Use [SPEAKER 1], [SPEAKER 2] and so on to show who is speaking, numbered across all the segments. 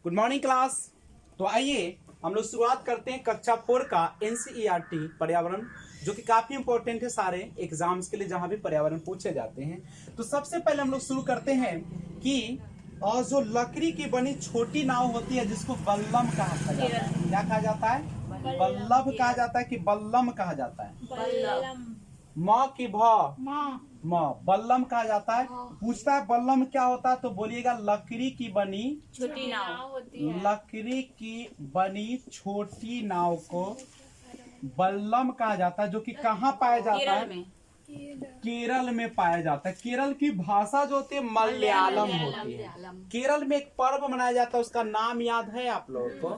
[SPEAKER 1] Good morning class. तो आइए हम लोग शुरुआत करते हैं कक्षा 4 का एनसीईआरटी पर्यावरण, जो कि काफी इंपॉर्टेंट है सारे एग्जाम्स के लिए जहां भी पर्यावरण पूछे जाते हैं। तो सबसे पहले हम लोग शुरू करते हैं कि और जो लकड़ी की बनी छोटी नाव होती है जिसको बल्लम कहा जाता है, क्या कहा जाता है? बल्लभ कहा जाता है कि बल्लम कहा जाता है? म की भ म बल्लम कहा जाता है। पूछता है बल्लम क्या होता है, तो बोलिएगा लकड़ी की बनी
[SPEAKER 2] छोटी नाव होती है।
[SPEAKER 1] लकड़ी की बनी छोटी नाव को बल्लम कहा जाता है, जो कि कहाँ पाया जाता है?
[SPEAKER 2] केरल में।
[SPEAKER 1] केरल में पाया जाता है। केरल की भाषा जो होती है मलयालम होती है। केरल में एक पर्व मनाया जाता है, उसका नाम याद है आप लोगों को?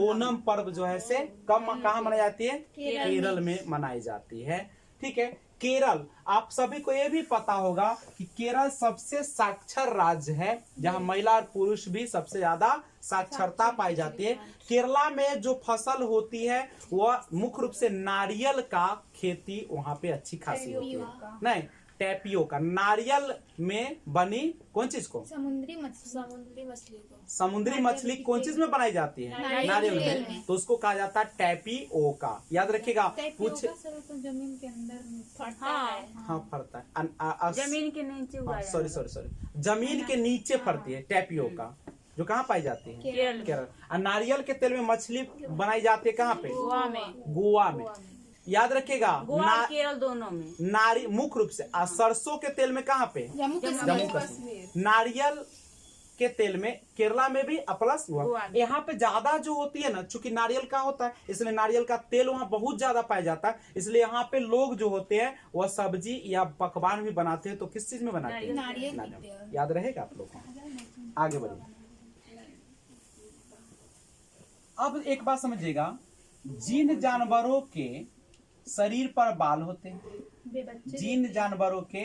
[SPEAKER 1] ओणम पर्व जो है से कहाँ मनाई जाती है? केरल में मनाई जाती है। ठीक है। केरल, आप सभी को ये भी पता होगा कि केरल सबसे साक्षर राज्य है, जहां महिला और पुरुष भी सबसे ज्यादा साक्षरता पाई जाती है। केरला में जो फसल होती है वह मुख्य रूप से नारियल का खेती वहां पे अच्छी खासी होती है। नहीं, टेपियोका, नारियल में बनी कौन चीज को?
[SPEAKER 2] समुद्री मछली को।
[SPEAKER 1] समुद्री मछली कौन चीज में बनाई जाती है? नारियल में। तो उसको कहा जाता है टेपियोका। याद रखिएगा। कुछ
[SPEAKER 2] जमीन के अंदर फटता है।
[SPEAKER 1] हाँ, फरता है
[SPEAKER 2] जमीन के नीचे उगाया जाता है।
[SPEAKER 1] सॉरी जमीन के नीचे फरती है टेपियोका, जो कहाँ पाई जाती है? केरल। और नारियल के तेल में मछली बनाई जाती है कहाँ पे? गोवा में। याद रखिएगा।
[SPEAKER 2] गोवा और केरल दोनों में।
[SPEAKER 1] मुख्य रूप से सरसों के तेल में कहाँ पे? जम्मू कश्मीर। नारियल के तेल में केरला में भी प्लस हुआ। यहाँ पे ज्यादा जो होती है ना, चूंकि नारियल का होता है इसलिए नारियल का तेल वहाँ बहुत ज्यादा पाया जाता है। इसलिए यहाँ पे लोग जो होते हैं वह सब्जी या पकवान भी बनाते हैं। तो किस चीज में बनाते हैं? नारियल। याद रहेगा आप लोग को। आगे बढ़िए। अब एक बात समझिएगा, जिन जानवरों के शरीर पर बाल होते हैं, जिन जानवरों के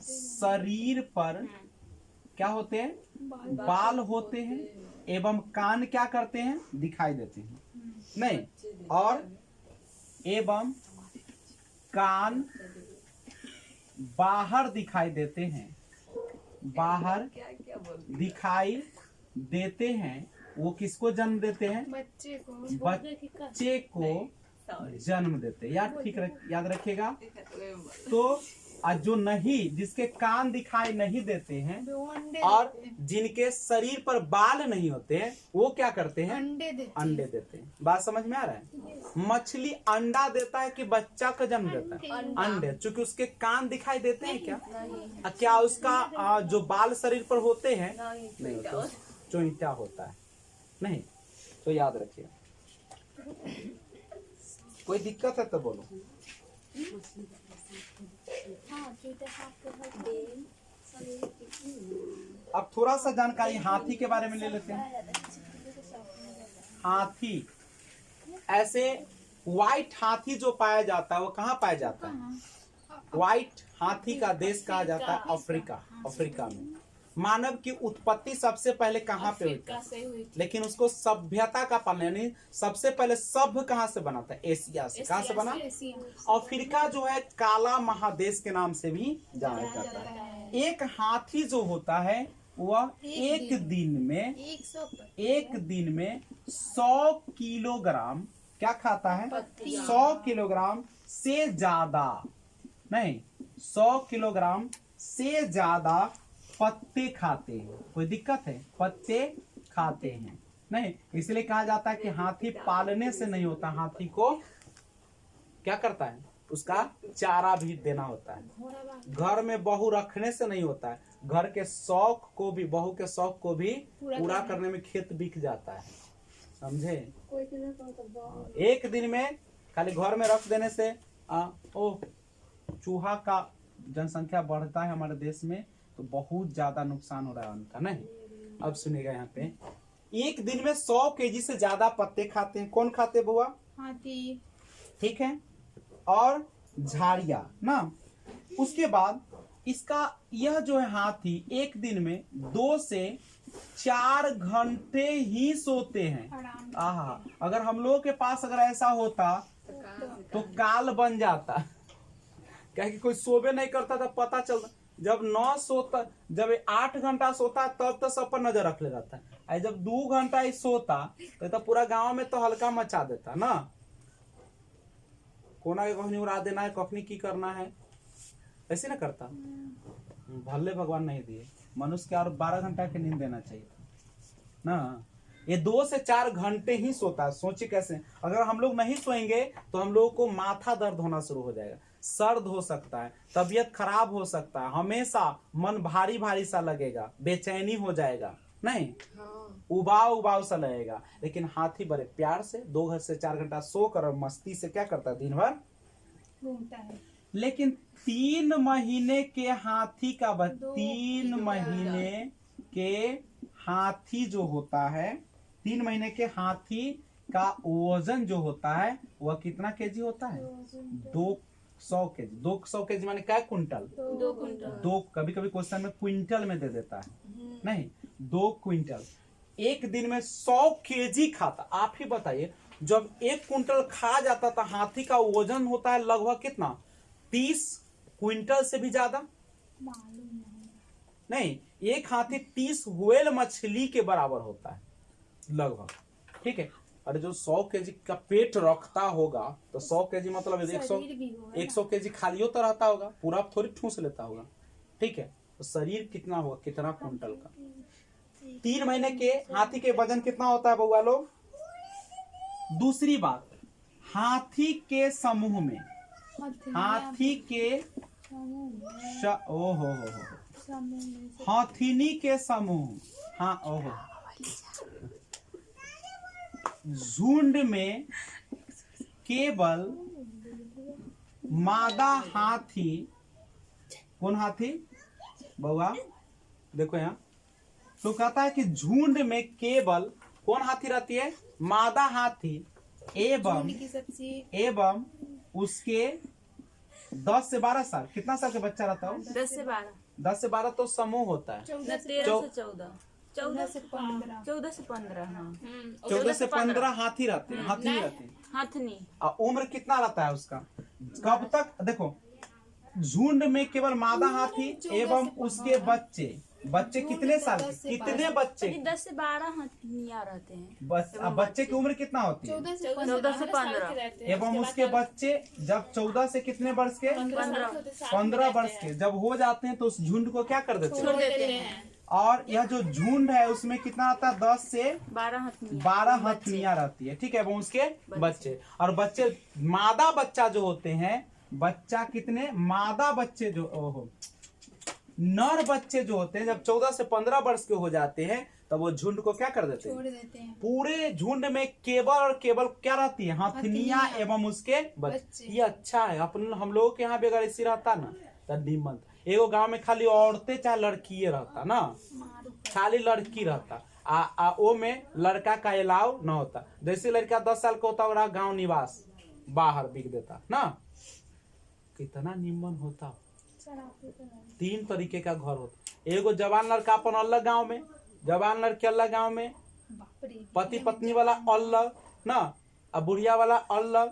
[SPEAKER 1] शरीर पर क्या होते हैं? बाल होते हैं, एवं कान क्या करते हैं? दिखाई देते हैं। नहीं, और एवं कान बाहर दिखाई देते हैं, बाहर दिखाई देते हैं। वो किसको जन्म देते हैं? बच्चे को जन्म देते हैं। याद रखिएगा। तो जो नहीं, जिसके कान दिखाई नहीं देते हैं और जिनके शरीर पर बाल नहीं होते हैं, वो क्या करते हैं? अंडे देते हैं। बात समझ में आ रहा है? मछली अंडा देता है कि बच्चा का जन्म देता है? अंडे। चूंकि उसके कान दिखाई देते हैं क्या? क्या उसका जो बाल शरीर पर होते हैं? नहीं होता, चोइटा होता है। नहीं, तो याद रखिए। कोई दिक्कत है तो बोलो। अब थोड़ा सा जानकारी हाथी के बारे में ले लेते हैं। हाथी, ऐसे व्हाइट हाथी जो पाया जाता है वो कहाँ पाया जाता है? व्हाइट हाथी का देश कहा जाता है अफ्रीका में। मानव की उत्पत्ति सबसे पहले कहाँ पे हुई? लेकिन उसको सभ्यता का पालन, यानी सबसे पहले सभ्य कहाँ से बना था? एशिया से। कहाँ से बना? अफ्रीका जो है काला महादेश के नाम से भी जाना जाता है। एक हाथी जो होता है वह एक दिन में 100 किलोग्राम क्या खाता है? 100 किलोग्राम से ज्यादा, नहीं 100 किलोग्राम से ज्यादा पत्ते खाते हैं। कोई दिक्कत है? पत्ते खाते हैं। नहीं, इसलिए कहा जाता है कि हाथी पालने से नहीं होता, हाथी को क्या करता है? उसका चारा भी देना होता है। घर में बहू रखने से नहीं होता है, घर के शौक को भी, बहू के शौक को भी पूरा करने में खेत बिक जाता है। समझे? एक दिन में खाली घर में रख देने से चूहा का जनसंख्या बढ़ता है हमारे देश में, तो बहुत ज्यादा नुकसान हो रहा है उनका। नहीं, अब सुनिएगा यहाँ पे, एक दिन में 100 केजी से ज्यादा पत्ते खाते हैं। कौन खाते बुआ?
[SPEAKER 2] हाथी।
[SPEAKER 1] ठीक है। और झाड़िया ना। उसके बाद इसका यह जो है हाथी एक दिन में 2 से 4 घंटे ही सोते हैं। आहा, अगर हम लोगों के पास अगर ऐसा होता तो काल बन जाता। क्या कि कोई सोबे नहीं करता था, पता चलता जब 8 घंटा सोता है तब तो सब पर नजर रख ले जाता है। जब 2 घंटा ही सोता तो पूरा गांव में तो हल्का मचा देता ना। कोना के कखनी उड़ा देना है, कखनी की करना है, ऐसे ना करता। भले भगवान नहीं दिए मनुष्य के और 12 घंटा की नींद देना चाहिए ना। ये 2 से 4 घंटे ही सोता है। सोचिए कैसे, अगर हम लोग नहीं सोएंगे तो हम लोगों को माथा दर्द होना शुरू हो जाएगा, सर्द हो सकता है, तबीयत खराब हो सकता है, हमेशा मन भारी भारी सा लगेगा, बेचैनी हो जाएगा, नहीं उबाऊ सा लगेगा। लेकिन हाथी बड़े प्यार से 2 से 4 घंटा सोकर और मस्ती से क्या करता है, दिन भर
[SPEAKER 2] घूमता है।
[SPEAKER 1] लेकिन 3 महीने के हाथी का 3 महीने के हाथी जो होता है, 3 महीने के हाथी का वजन जो होता है वह कितना केजी होता है? 200 केजी। 200 केजी माने क्या क्विंटल?
[SPEAKER 2] 2 क्विंटल।
[SPEAKER 1] 2, कभी कभी क्वेश्चन में क्विंटल में दे देता है, नहीं 2 क्विंटल। एक दिन में 100 केजी खाता। आप ही बताइए, जब 1 क्विंटल खा जाता था, हाथी का वजन होता है लगभग कितना? 30 क्विंटल से भी ज्यादा नहीं। एक हाथी 30 व्हेल मछली के बराबर होता है लगभग, ठीक है। और जो 100 केजी का पेट रखता होगा तो 100 केजी मतलब 100 केजी खालियों तो रहता होगा, पूरा थोड़ी ठूस लेता होगा, ठीक है। तो शरीर कितना होगा, कितना क्विंटल का? 3 महीने के हाथी के वजन कितना होता है बउआ लोग? दूसरी बात, हाथी के समूह में, हाथी के ओहो हाथीनी के समूह, हाँ ओहो, झुंड में केवल मादा हाथी, कौन हाथी बउआ देखो यहाँ, तो कहता है कि झुंड में केवल कौन हाथी रहती है? मादा हाथी एवं उसके 10 से 12 साल, कितना साल का बच्चा रहता है? 10 से 12 तो समूह होता है।
[SPEAKER 2] 13 से 14, 14 से 15, 14 से 15, हाँ
[SPEAKER 1] 14 से 15 हाथी रहते हैं, हाथी रहते हैं।
[SPEAKER 2] हाथनी।
[SPEAKER 1] और उम्र कितना रहता है उसका? कब तक? देखो, झुंड में केवल मादा हाथी एवं उसके बच्चे कितने साल के? कितने बच्चे?
[SPEAKER 2] 10 से 12 हथिनियाँ रहते हैं।
[SPEAKER 1] बच्चे की उम्र कितना होती है?
[SPEAKER 2] 14 से 15
[SPEAKER 1] एवं उसके बच्चे जब 14 से कितने वर्ष के? 15 वर्ष के जब हो जाते हैं तो उस झुंड को क्या कर देते हैं? और यह जो झुंड है उसमें कितना आता है? 10 से 12 हथिनियाँ रहती है, ठीक है। वो उसके बच्चे, और बच्चे मादा बच्चा जो होते हैं, बच्चा कितने? मादा बच्चे जो ओहो नर बच्चे जो होते हैं जब 14 से 15 वर्ष के हो जाते हैं तब वो झुंड को क्या कर देते हैं? छोड़ देते हैं। पूरे झुंड में केवल और केवल क्या रहती है? हथिनियाँ एवं उसके बच्चे। ये अच्छा है। अपन हम लोगों के यहाँ भी अगर ऐसी रहता ना तो निमन। एगो गांव में खाली औरतें चाहे लड़की रहता ना, खाली लड़की रहता, वो में लड़का का अलाव न होता। जैसे लड़का 10 साल का होता और गाँव निवास बाहर बिक देता ना, कितना निमन होता। 3 तरीके का घर होता। एगो जवान लड़का अपन अलग गांव में, जवान लड़की अलग गांव में, पति पत्नी वाला अलग ना, अब बुढ़िया वाला अलग,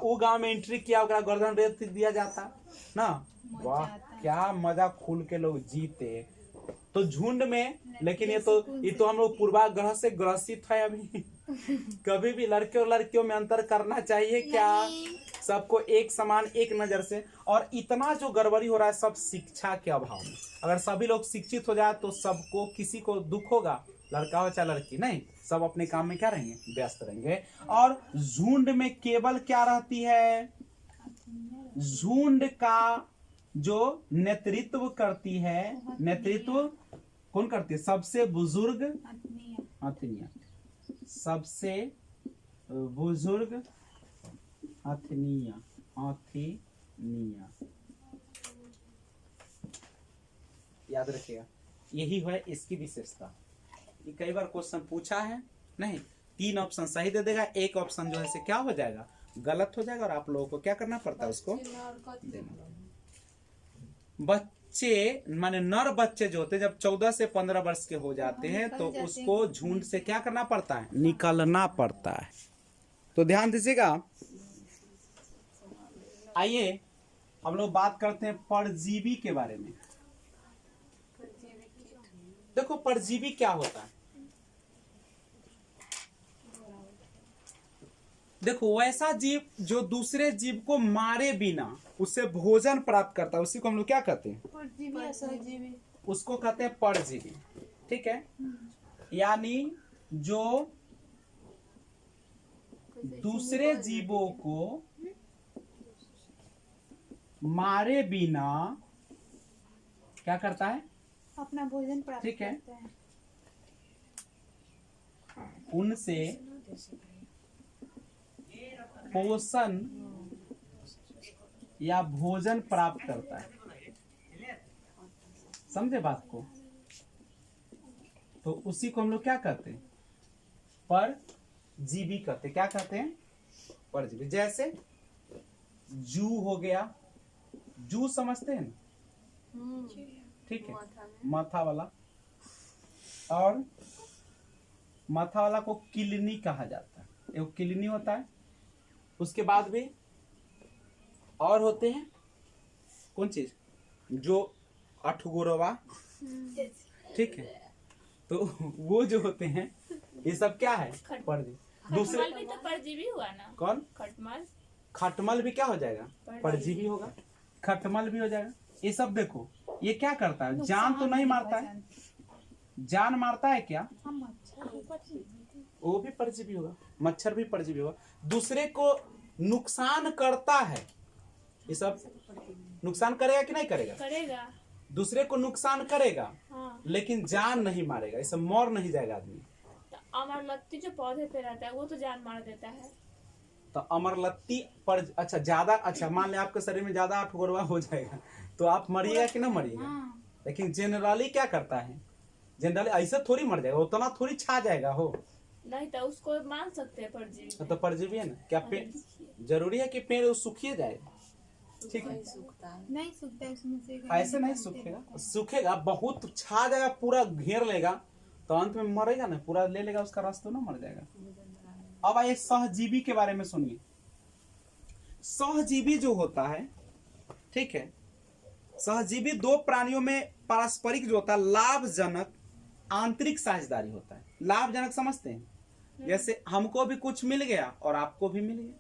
[SPEAKER 1] वो गांव में एंट्री किया गर्दन रेत दिया जाता ना। वाह क्या मजा, खुल के लोग जीते। तो झुंड में, लेकिन ये तो हम लोग पूर्वाग्रह से ग्रसित है अभी। कभी भी लड़के और लड़कियों में अंतर करना चाहिए क्या? सबको एक समान, एक नजर से। और इतना जो गड़बड़ी हो रहा है सब शिक्षा के अभाव में। अगर सभी लोग शिक्षित हो जाए तो सबको, किसी को दुख होगा, लड़का हो चाहे लड़की, नहीं, सब अपने काम में क्या रहेंगे? व्यस्त रहेंगे। और झुंड में केवल क्या रहती है? झुंड का जो नेतृत्व करती है, नेतृत्व कौन करती है? सबसे बुजुर्ग हथिनियाँ, सबसे बुजुर्ग हथिनियाँ, याद रखिएगा, यही है इसकी विशेषता। ये कई बार क्वेश्चन पूछा है, नहीं 3 ऑप्शन सही दे देगा, 1 ऑप्शन जो है से क्या हो जाएगा? गलत हो जाएगा, और आप लोगों को क्या करना पड़ता है? उसको देना। बच्चे माने नर बच्चे जो होते हैं जब 14 से 15 वर्ष के हो जाते हैं तो उसको झुंड से क्या करना पड़ता है? निकलना पड़ता है। तो ध्यान दीजिएगा। आइए हम लोग बात करते हैं परजीवी के बारे में। देखो परजीवी क्या होता है? देखो वैसा जीव जो दूसरे जीव को मारे बिना उससे भोजन प्राप्त करता है उसी को हम लोग क्या कहते हैं?
[SPEAKER 2] परजीवी या सहजीवी।
[SPEAKER 1] उसको कहते हैं परजीवी। ठीक है, यानी जो दूसरे जीवों को मारे बिना क्या करता है?
[SPEAKER 2] अपना भोजन प्राप्त
[SPEAKER 1] ठीक है,
[SPEAKER 2] करता है।
[SPEAKER 1] उनसे पोषण या भोजन प्राप्त करता है। समझे बात को? तो उसी को हम लोग क्या कहते हैं? परजीवी कहते हैं। क्या कहते हैं? परजीवी। जैसे जू हो गया, जू समझते हैं ना? ठीक है, माथा वाला, और माथा वाला को किलनी कहा जाता है। एक किलनी होता है, उसके बाद भी और होते हैं कौन चीज जो अठगोरवा। ठीक है, तो वो जो होते हैं ये सब क्या है? परजीवी। दूसरे
[SPEAKER 3] खटमल भी तो परजीवी हुआ ना।
[SPEAKER 1] कौन?
[SPEAKER 3] खटमल।
[SPEAKER 1] खटमल भी क्या हो जाएगा? परजीवी होगा। खटमल भी हो जाएगा। ये सब देखो, ये क्या करता है? जान तो नहीं मारता है। जान मारता है क्या? वो भी परजीवी होगा। मच्छर भी परजीवी होगा। दूसरे को नुकसान करता है, ये सब नुकसान करेगा कि नहीं करेगा?
[SPEAKER 3] करेगा।
[SPEAKER 1] दूसरे को नुकसान करेगा,
[SPEAKER 3] हाँ।
[SPEAKER 1] लेकिन जान नहीं मारेगा। ये सब मर नहीं जाएगा आदमी।
[SPEAKER 3] तो अमरलत्ती जो पौधे पे रहता है वो तो जान मार देता है।
[SPEAKER 1] तो अमरलत्ती पर अच्छा ज्यादा, अच्छा मान ले आपके शरीर में ज्यादा अठगोरवा हो जाएगा तो आप मरिएगा कि ना मरिएगा? लेकिन जनरली क्या करता है? जनरली ऐसे थोड़ी मर जाएगा, उतना थोड़ी छा जाएगा हो।
[SPEAKER 3] नहीं तो उसको मान सकते हैं परजीवी।
[SPEAKER 1] तो परजीवी है ना। क्या पेड़ जरूरी है कि पेड़ सूखिए जाए? ठीक है,
[SPEAKER 2] नहीं सूखता है उसमें से।
[SPEAKER 1] ऐसे नहीं सूखेगा। सूखेगा, बहुत छा जाएगा, पूरा घेर लेगा, तो अंत में मरेगा ना, पूरा ले लेगा उसका रस, तो ना मर जाएगा। अब आइए सहजीवी के बारे में सुनिए। सहजीवी जो होता है, ठीक है, सहजीवी दो प्राणियों में पारस्परिक जो होता है लाभजनक आंतरिक साझेदारी होता है। लाभजनक समझते हैं? जैसे हमको भी कुछ मिल गया और आपको भी मिल गया।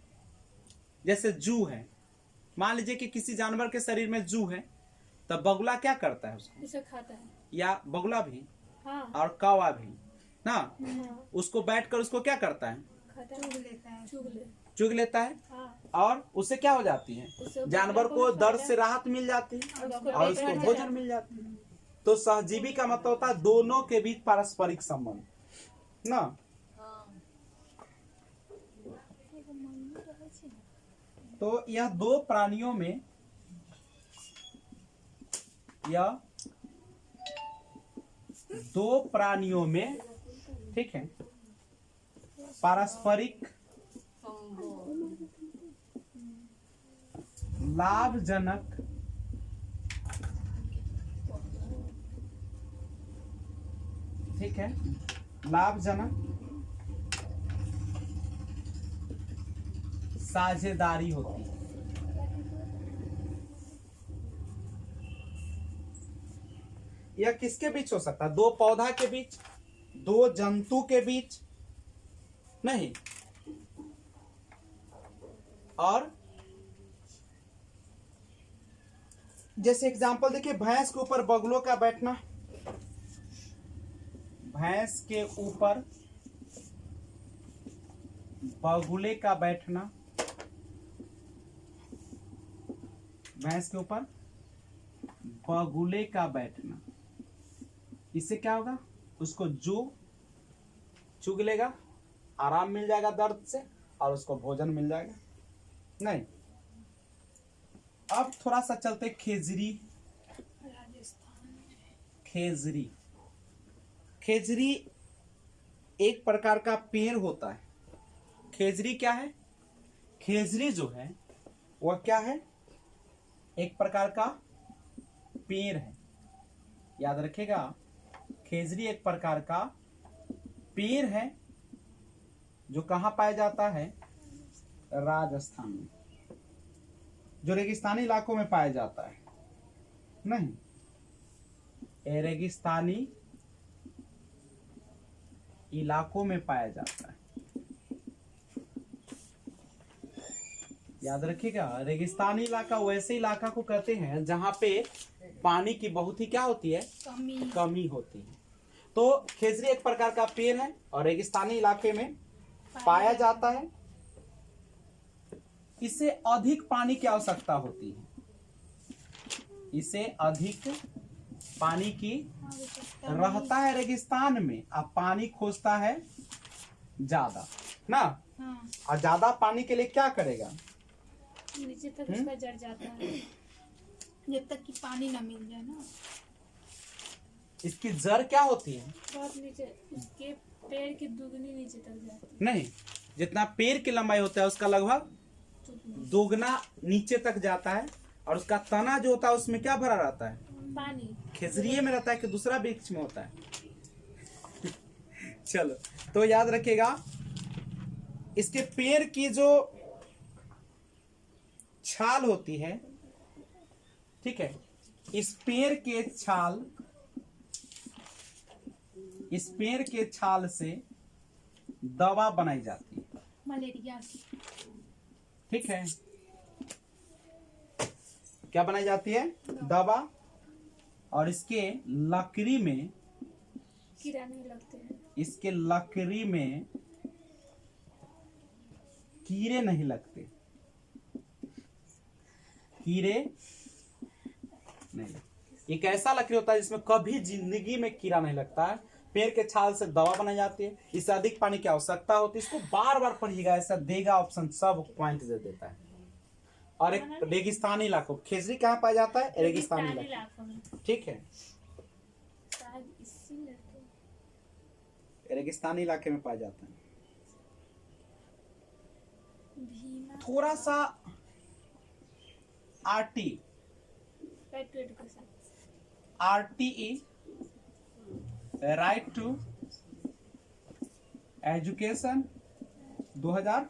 [SPEAKER 1] जैसे जू है, मान लीजिए कि किसी जानवर के शरीर में जू है, तब बगुला क्या करता है? उसको
[SPEAKER 3] उसे खाता है।
[SPEAKER 1] या बगुला भी,
[SPEAKER 3] हाँ।
[SPEAKER 1] और कौवा भी ना,
[SPEAKER 3] हाँ।
[SPEAKER 1] उसको बैठकर उसको क्या करता है?
[SPEAKER 3] खाता है।
[SPEAKER 1] चुग लेता है।
[SPEAKER 3] हाँ।
[SPEAKER 1] और उससे क्या हो जाती है? जानवर को दर्द से राहत मिल जाती है और उसको भोजन मिल जाती है। तो सहजीवी का मतलब होता है दोनों के बीच पारस्परिक संबंध ना। तो यह दो प्राणियों में, यह दो प्राणियों में, ठीक है, पारस्परिक लाभजनक ठीक है, लाभजनक साझेदारी होती है। यह किसके बीच हो सकता है? दो पौधा के बीच, दो जंतु के बीच नहीं, और जैसे एग्जांपल देखिए, भैंस के ऊपर बगुलों का बैठना, भैंस के ऊपर बगुले का बैठना, भैंस के ऊपर बगुले का बैठना, इससे क्या होगा? उसको जो चुग लेगा, आराम मिल जाएगा दर्द से, और उसको भोजन मिल जाएगा। नहीं, अब थोड़ा सा चलते खेजरी। खेजरी, खेजरी एक प्रकार का पेड़ होता है। खेजरी क्या है? खेजरी जो है वह क्या है? एक प्रकार का पेड़ है। याद रखेगा, खेजरी एक प्रकार का पेड़ है जो कहाँ पाया जाता है? राजस्थान में, जो रेगिस्तानी इलाकों में पाया जाता है। नहीं, रेगिस्तानी इलाकों में पाया जाता है। याद रखिएगा, रेगिस्तानी इलाका वैसे इलाका को कहते हैं जहाँ पे पानी की बहुत ही क्या होती है, कमी होती है। तो खेजरी एक प्रकार का पेड़ है और रेगिस्तानी इलाके में पाया जाता है। इसे अधिक पानी की आवश्यकता होती है, इसे अधिक पानी की रहता है रेगिस्तान में, अब पानी खोजता है ज्यादा ना। और ज्यादा पानी के लिए क्या करेगा,
[SPEAKER 3] नीचे तक उसका जड़ जाता है
[SPEAKER 2] जब तक कि पानी ना मिल जाए ना।
[SPEAKER 1] इसकी जड़ क्या होती है,
[SPEAKER 3] बहुत नीचे, इसके पेड़ की दुगनी नीचे तक जाती है।
[SPEAKER 1] नहीं, जितना पेड़ की लंबाई होता है उसका लगभग दोगुना नीचे तक जाता है। और उसका तना जो होता है उसमें क्या भरा रहता है,
[SPEAKER 3] पानी।
[SPEAKER 1] खेजरिये में रहता है कि दूसरा वृक्ष में होता है। चलो, तो याद रखिएगा, इसके पेड़ की जो छाल होती है, ठीक है, इस पेड़ के छाल, इस पेड़ के छाल से दवा बनाई जाती है,
[SPEAKER 2] मलेरिया की।
[SPEAKER 1] ठीक है, क्या बनाई जाती है, दवा। और इसके लकड़ी में,
[SPEAKER 3] कीड़ा नहीं लगते हैं।
[SPEAKER 1] इसके लकड़ी में कीड़े नहीं लगते, कीड़े नहीं लगते। एक ऐसा लकड़ी होता है जिसमें कभी जिंदगी में कीड़ा नहीं लगता है। पेड़ के छाल से दवा बनाई जाती है, इससे अधिक पानी की आवश्यकता होती है। इसको बार बार पढ़िएगा, ऐसा देगा ऑप्शन, सब पॉइंट दे देता है। और एक रेगिस्तानी इलाकों, खेजरी कहाँ पाया जाता है, रेगिस्तानी इलाकों में, ठीक है, रेगिस्तानी इलाके में पाया जाता है। थोड़ा सा RTE right to education 2000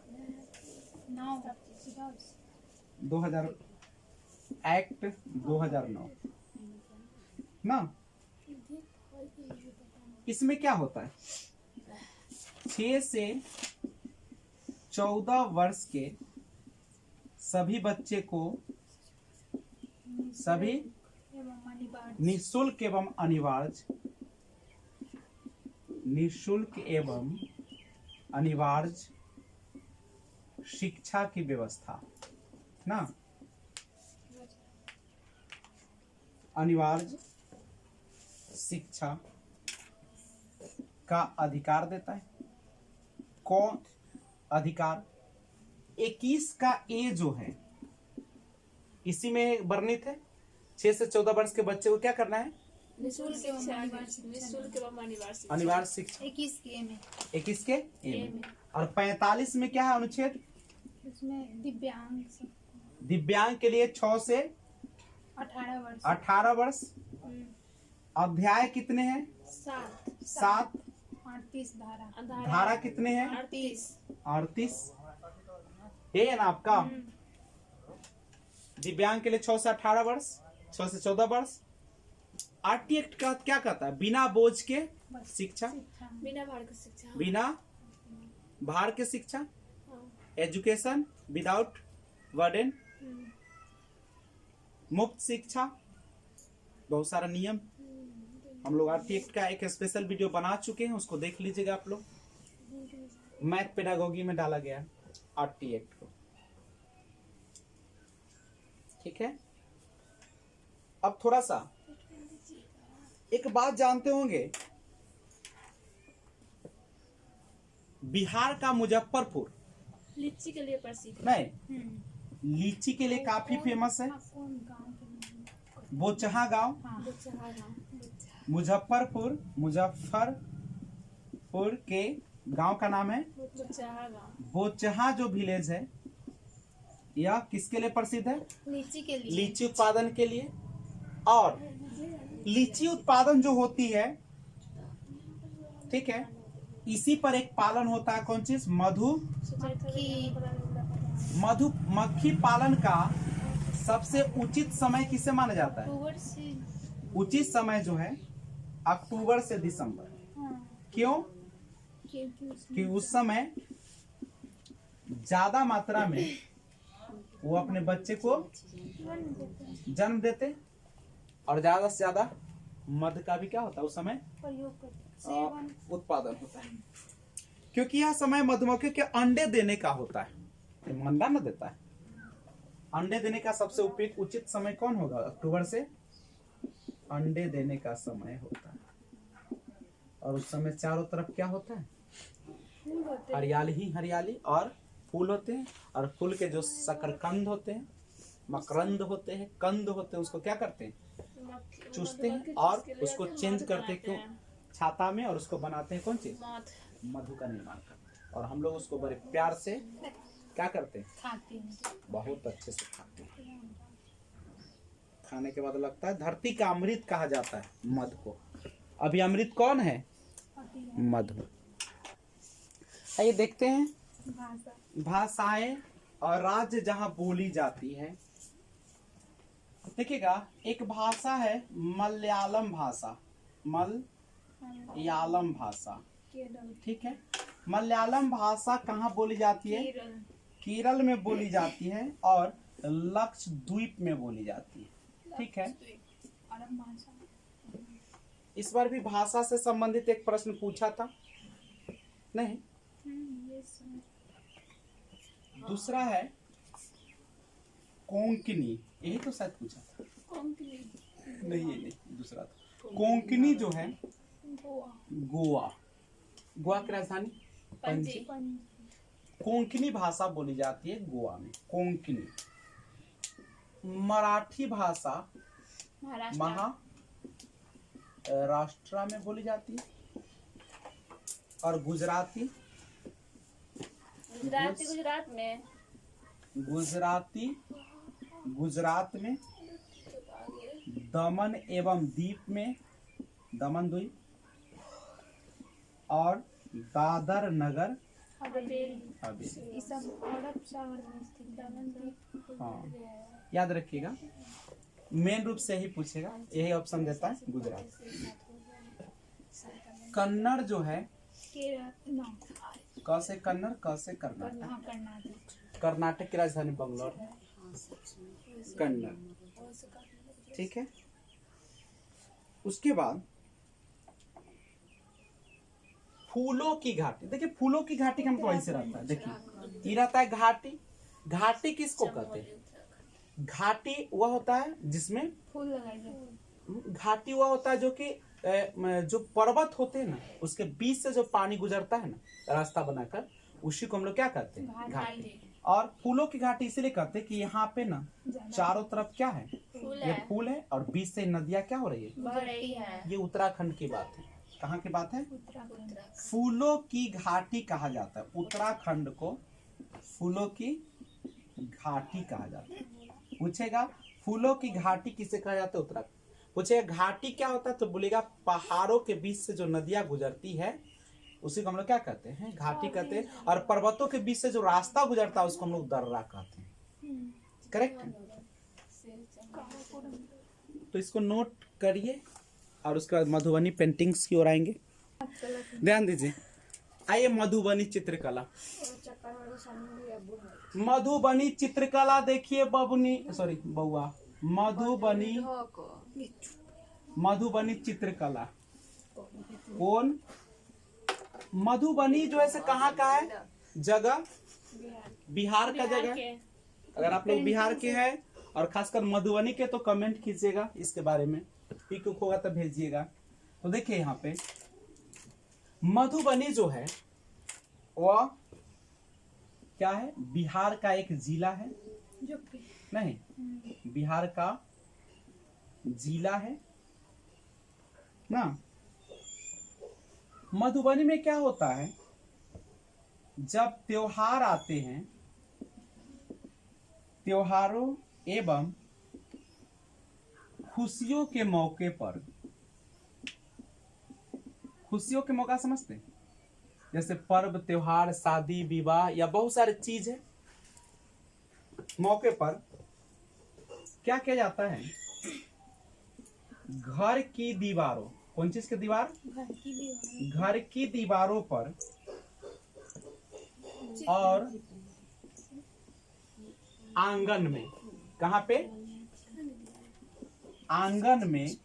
[SPEAKER 1] act 2009 ना। इसमें क्या होता है, 6 से 14 वर्ष के सभी बच्चे को, सभी निःशुल्क एवं अनिवार्य शिक्षा की व्यवस्था ना, अनिवार्य शिक्षा का अधिकार देता है। कौन अधिकार, 21 का ए जो है इसी में वर्णित है। 6 से 14 वर्ष के बच्चे को क्या करना है, अनिवार्य शिक्षा
[SPEAKER 2] 21 के में,
[SPEAKER 1] 21 के ए में। और 45 में क्या है अनुच्छेद,
[SPEAKER 2] इसमें
[SPEAKER 1] दिव्यांग के लिए 6 से 18 वर्ष। अध्याय कितने हैं, 7।
[SPEAKER 2] 38
[SPEAKER 1] धारा कितने हैं, 38। ये है ना आपका, दिव्यांग के लिए 6 से 18 वर्ष, 6 से 14 वर्ष। RT एक्ट का क्या कहता है, बिना बोझ के शिक्षा,
[SPEAKER 3] बिना भार की शिक्षा,
[SPEAKER 1] बिना भार के शिक्षा, एजुकेशन विदाउट बर्डन, मुफ्त शिक्षा। बहुत सारा नियम हम लोग RT एक्ट का एक स्पेशल वीडियो बना चुके हैं, उसको देख लीजिएगा आप लोग। मैथ पेडागोगी में डाला गया RT एक्ट को, ठीक है। अब थोड़ा सा एक बात जानते होंगे, बिहार का मुजफ्फरपुर
[SPEAKER 3] लीची के लिए प्रसिद्ध,
[SPEAKER 1] नहीं, लीची के लिए काफी फेमस है। बोचहा गांव, मुजफ्फरपुर के गांव का नाम है बोचहा। जो विलेज है यह किसके लिए प्रसिद्ध है,
[SPEAKER 2] लीची के लिए,
[SPEAKER 1] लीची उत्पादन के लिए। और लीची उत्पादन जो होती है, ठीक है, इसी पर एक पालन होता है, कौन चीज, मधुमक्खी पालन का सबसे उचित समय किसे माना जाता है, उचित समय जो है अक्टूबर से दिसंबर। क्यों, कि उस समय ज्यादा मात्रा में वो अपने बच्चे को जन्म देते, और ज्यादा से ज्यादा मध का भी क्या होता है उस समय उत्पादन होता है, क्योंकि यह समय मधुमक्खी के अंडे देने का होता है। अंडा न देता है, अंडे देने का सबसे उचित समय कौन होगा? अक्टूबर से अंडे देने का समय होता है, और उस समय चारों तरफ क्या होता है? हरियाली ही हरियाली, और फूल होते हैं, और फूल के जो शकरकंद होते हैं, मकरंद होते हैं, कंद होते हैं, उसको क्या करते हैं? चूसते हैं और उसको चेंज करते हैं क्यों? छाता में, और उसको बनाते हैं कौन चीज? मधु का निर्माण करते हैं, और हम लोग उसको बड़े प्यार से क्या करते हैं?
[SPEAKER 2] खाते हैं।
[SPEAKER 1] बहुत अच्छे से खाते हैं। खाने के बाद लगता है धरती का अमृत कहा जाता है मधु को। अभी अमृत कौन है? मधु। आइए देखते हैं भाषाएं और राज्य जहां बोली जाती है। देखिएगा, एक भाषा है मलयालम भाषा, मलयालम भाषा, ठीक है। मलयालम भाषा कहाँ बोली जाती है? केरल में बोली जाती है, और लक्षद्वीप में बोली जाती है, ठीक है। इस बार भी भाषा से संबंधित एक प्रश्न पूछा था, नहीं? दूसरा है कोंकणी, यही तो शायद पूछा था। नहीं, ये नहीं, दूसरा था कोंकणी, जो है गोवा, गोवा की राजधानी पणजी। कोंकणी भाषा बोली जाती है गोवा में, कोंकणी। मराठी भाषा महाराष्ट्र में बोली जाती है, और गुजराती गुजरात में, दमन एवं दीप में, दमन द्वीप, और दादर नगर हवेली। हाँ, याद रखिएगा, मेन रूप से ही पूछेगा, यही ऑप्शन देता है गुजरात। कन्नड़ जो है, क से कन्नड़, क से कर्नाटक, कर्नाटक की राजधानी बंगलोर है, कन्नड़, ठीक है। उसके बाद फूलों की घाटी। देखिए, फूलों की घाटी का मतलब ऐसे रहता है, देखिए ये रहता है घाटी। घाटी किसको कहते हैं? घाटी वह होता है जिसमें
[SPEAKER 2] फूल लगाए जाते।
[SPEAKER 1] घाटी वह होता है जो कि जो पर्वत होते हैं ना, उसके बीच से जो पानी गुजरता है ना रास्ता बनाकर, उसी को हम लोग क्या कहते हैं? घाटी। और फूलों की घाटी इसलिए कहते हैं कि यहाँ पे ना चारों तरफ क्या है? ये फूल है, और बीच से नदियाँ क्या हो रही है? ये उत्तराखंड की बात है। कहाँ की बात है? फूलों की घाटी कहा जाता है उत्तराखंड को, फूलों की घाटी कहा जाता है। पूछेगा फूलों की घाटी किसे कहा जाता है? उत्तराखंड। पूछेगा घाटी क्या होता है, तो बोलेगा पहाड़ों के बीच से जो नदियां गुजरती है उसी को हम लोग क्या कहते हैं? घाटी कहते हैं। और पर्वतों के बीच से जो रास्ता गुजरता है उसको हम लोग दर्रा कहते हैं। करेक्ट? तो इसको नोट करिए, और उसके बाद मधुबनी पेंटिंग्स की ओर आएंगे। ध्यान दीजिए, आइए मधुबनी चित्रकला। मधुबनी चित्रकला देखिए बउआ, मधुबनी चित्रकला कौन? मधुबनी जो है कहाँ का है? जगह बिहार का जगह। अगर आप लोग बिहार के हैं और खासकर मधुबनी के, तो कमेंट कीजिएगा इसके बारे में, पिक होगा तो भेजिएगा। तो देखिए यहाँ पे मधुबनी जो है वह क्या है? बिहार का एक जिला है, नहीं, बिहार का जिला है ना। मधुबनी में क्या होता है, जब त्योहार आते हैं, त्योहारों एवं खुशियों के मौके पर, खुशियों के मौका समझते हैं, जैसे पर्व, त्योहार, शादी, विवाह या बहुत सारे चीज है, मौके पर क्या किया जाता है? घर की दीवारों, कौन चीज की दीवार? घर की दीवारों पर और आंगन में, कहाँ पे? आंगन में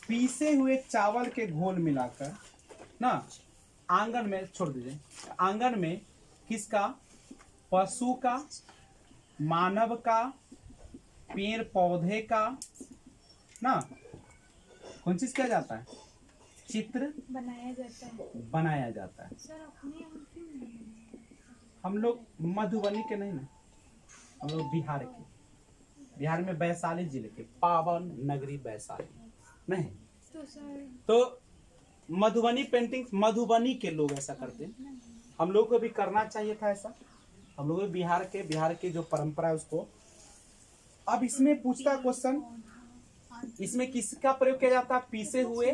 [SPEAKER 1] पीसे हुए चावल के घोल मिलाकर ना, आंगन में, छोड़ दीजिए, आंगन में किसका? पशु का, मानव का, पेड़ पौधे का ना, कौन चीज किया जाता है? चित्र
[SPEAKER 3] बनाया जाता है।
[SPEAKER 1] बनाया जाता है।
[SPEAKER 3] सर अपने
[SPEAKER 1] हम लोग मधुबनी के नहीं ना, हम लोग बिहार के, बिहार में वैशाली जिले के, पावन नगरी वैशाली नहीं।
[SPEAKER 3] तो सर
[SPEAKER 1] तो मधुबनी पेंटिंग, मधुबनी के लोग ऐसा करते हैं, हम लोग को भी करना चाहिए था ऐसा। हम लोग बिहार के जो परंपरा है उसको। अब इसमें पूछता क्वेश्चन, इसमें किसका प्रयोग किया जाता है? पीसे हुए,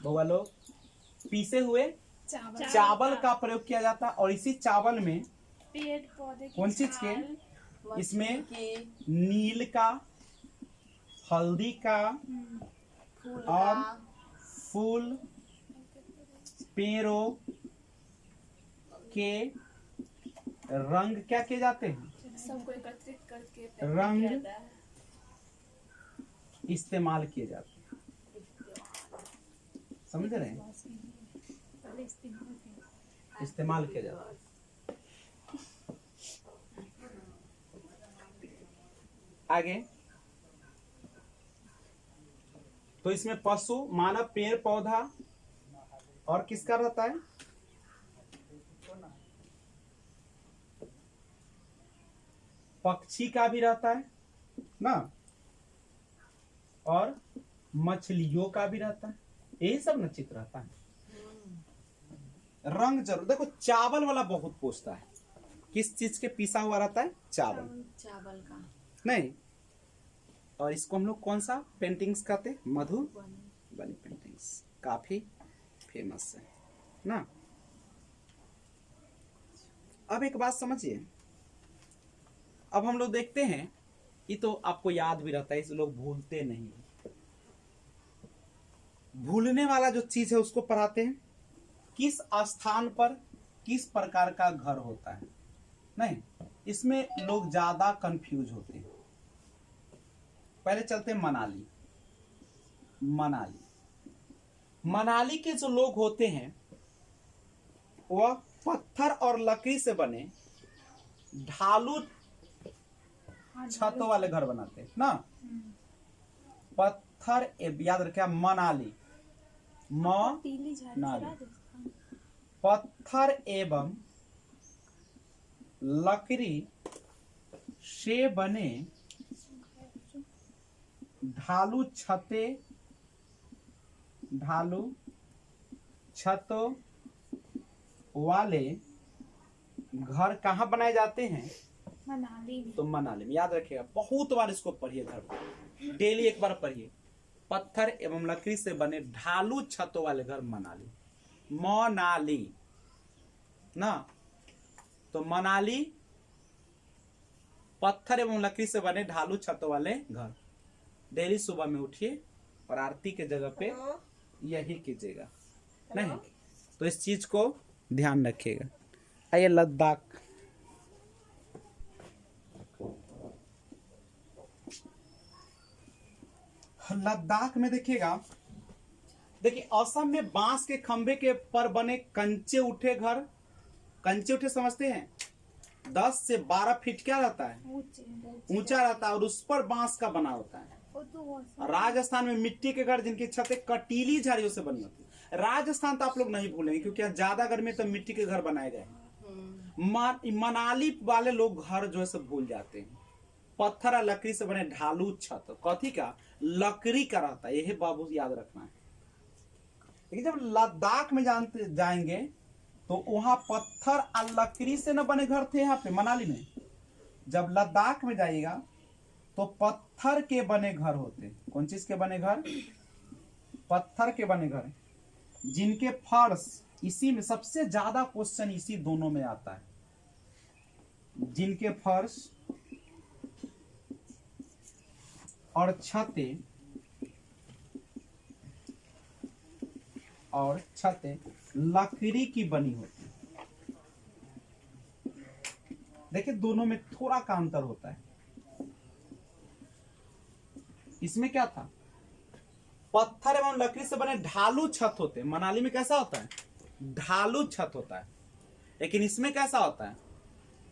[SPEAKER 1] बउआ लोग, पीसे हुए चावल का प्रयोग किया जाता है। और इसी चावल में
[SPEAKER 3] पेड़ पौधे की
[SPEAKER 1] कौन चीज के? इसमें नील का, हल्दी का और फूल, पेड़ों के रंग क्या किए जाते हैं?
[SPEAKER 3] सबको एकत्रित करके
[SPEAKER 1] रंग इस्तेमाल किए जाते हैं। समझ रहे हैं? इस्तेमाल किया जाता है। आगे तो इसमें पशु, मानव, पेड़ पौधा और किसका रहता है? पक्षी का भी रहता है ना, और मछलियों का भी रहता है। यही सब न चित्र रहता है। रंग जरूर देखो, चावल वाला बहुत पूछता है, किस चीज के पीसा हुआ रहता है? चावल
[SPEAKER 2] का
[SPEAKER 1] नहीं। और इसको हम लोग कौन सा पेंटिंग्स कहते हैं? मधुबनी पेंटिंग्स, काफी फेमस है ना। अब एक बात समझिए, अब हम लोग देखते हैं, ये तो आपको याद भी रहता है, इसे लोग भूलते नहीं। भूलने वाला जो चीज है उसको पढ़ाते हैं। किस स्थान पर किस प्रकार का घर होता है? नहीं, इसमें लोग ज्यादा कंफ्यूज होते हैं। पहले चलते हैं मनाली। मनाली के जो लोग होते हैं वह पत्थर और लकड़ी से बने ढालू छतों वाले घर बनाते हैं ना। पत्थर, याद रखिए, मनाली, मनाली, पत्थर एवं लकड़ी से बने ढालू छतों वाले घर कहाँ बनाए जाते हैं?
[SPEAKER 3] मनाली में।
[SPEAKER 1] तो मनाली में, याद रखिएगा, बहुत बार इसको पढ़िए, घर पर डेली एक बार पढ़िए। पत्थर एवं लकड़ी से बने ढालू छतों वाले घर मनाली, मनाली ना। तो मनाली, पत्थर एवं लकड़ी से बने ढालू छतों वाले घर। डेली सुबह में उठिए और आरती के जगह पे यही कीजिएगा, नहीं तो इस चीज को ध्यान रखिएगा। आइए लद्दाख। लद्दाख में देखिएगा, देखिए असम में बांस के खंभे के पर बने कंचे उठे घर, कंचे उठे समझते हैं, 10 से 12 फीट क्या रहता है? ऊंचा रहता है, और उस पर बांस का बना होता है। राजस्थान में मिट्टी के घर जिनकी छतें कटीली झाड़ियों से बनी होती है। राजस्थान तो आप लोग नहीं भूलेंगे, क्योंकि यहाँ ज्यादा गर्मी तो मिट्टी के घर बनाए गए हैं। मनाली वाले लोग घर जो है सब भूल जाते हैं। पत्थर और लकड़ी से बने ढालू छत, कथी का? लकड़ी का रहता है, यही बाबू याद रखना है। लेकिन जब लद्दाख में जाएंगे तो वहां पत्थर और लकड़ी से न बने घर थे। यहाँ पे मनाली में जब लद्दाख में जाइएगा तो पत्थर के बने घर होते। कौन चीज के बने घर? पत्थर के बने घर, जिनके फर्श, इसी में सबसे ज्यादा क्वेश्चन इसी दोनों में आता है, जिनके फर्श और छतें लकड़ी की बनी होती। देखिए दोनों में थोड़ा का अंतर होता है। इसमें क्या था, पत्थर एवं लकड़ी से बने ढालू छत होते हैं। मनाली में कैसा होता है, ढालू छत होता है। लेकिन इसमें कैसा होता है,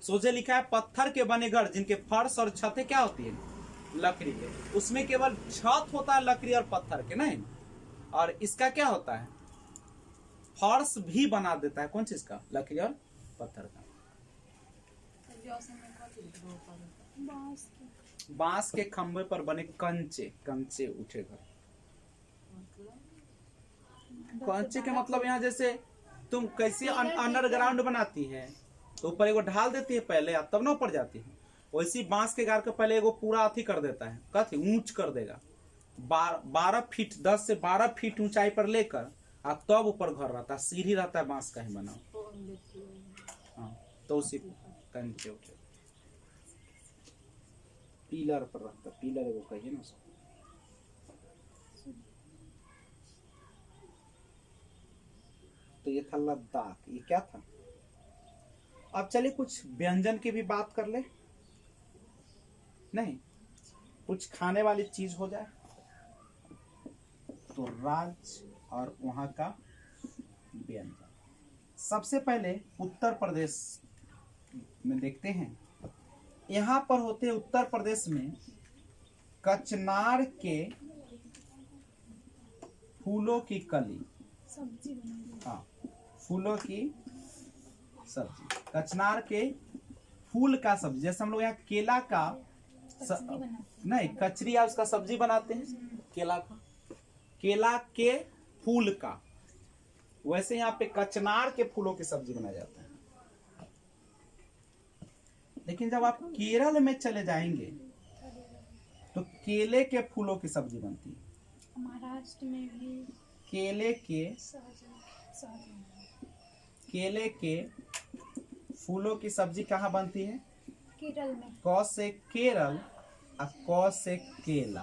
[SPEAKER 1] सोझे लिखा है पत्थर के बने घर जिनके फर्श और छतें क्या होती है, लकड़ी के। उसमें केवल छत होता है लकड़ी और पत्थर के, नहीं। और इसका क्या होता है, फर्श भी बना देता है। कौन चीज का, लकड़ी और पत्थर का। बांस के खंभे पर बने कंचे, कंचे उठे घर। कंचे के मतलब यहाँ जैसे तुम कैसे अंडरग्राउंड बनाती है तो ऊपर एगो ढाल देती है पहले, तब ना ऊपर जाती है। वैसी बांस के गार के पहले एगो पूरा अथी कर देता है, कथी ऊंच कर देगा, 12 फीट 10 से 12 फीट ऊंचाई पर लेकर तब ऊपर घर रहता है। सीढ़ी रहता है बांस का ही बना। हाँ, तो उसी कंचे उठे पिलर पर रखता, पिलर एगो कहिए ना उसको। तो ये था लद्दाख, ये क्या था। अब चलिए कुछ व्यंजन की भी बात कर ले, नहीं कुछ खाने वाली चीज हो जाए। तो राज्य और वहां का व्यंजन, सबसे पहले उत्तर प्रदेश में देखते हैं। यहां पर होते हैं उत्तर प्रदेश में कचनार के फूलों की कली, हाँ फूलों की सब्जी, कचनार के फूल का सब्जी। जैसे हम लोग यहाँ केला का नहीं कचरी या उसका सब्जी बनाते हैं, केला का, केला के फूल का, वैसे यहाँ पे कचनार के फूलों की सब्जी बनाया जाता है। लेकिन जब आप केरल में चले जाएंगे तो केले के फूलों की सब्जी बनती है।
[SPEAKER 3] महाराष्ट्र में भी
[SPEAKER 1] केले के फूलों की सब्जी कहाँ बनती है,
[SPEAKER 3] केरल में।
[SPEAKER 1] क से केरल और क से केला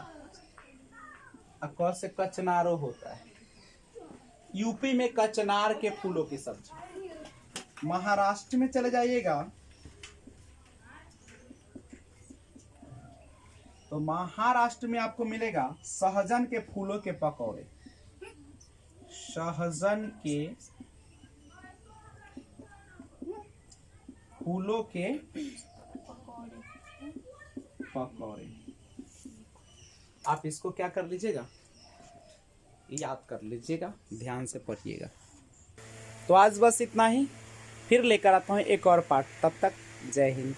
[SPEAKER 1] और क से कचनारो होता है। यूपी में कचनार के फूलों की सब्जी। महाराष्ट्र में चले जाइएगा तो महाराष्ट्र में आपको मिलेगा सहजन के फूलों के पकौड़े, सहजन के फूलों के पकौड़े। आप इसको क्या कर लीजिएगा, याद कर लीजिएगा, ध्यान से पढ़िएगा। तो आज बस इतना ही, फिर लेकर आता हूँ एक और पाठ। तब तक जय हिंद।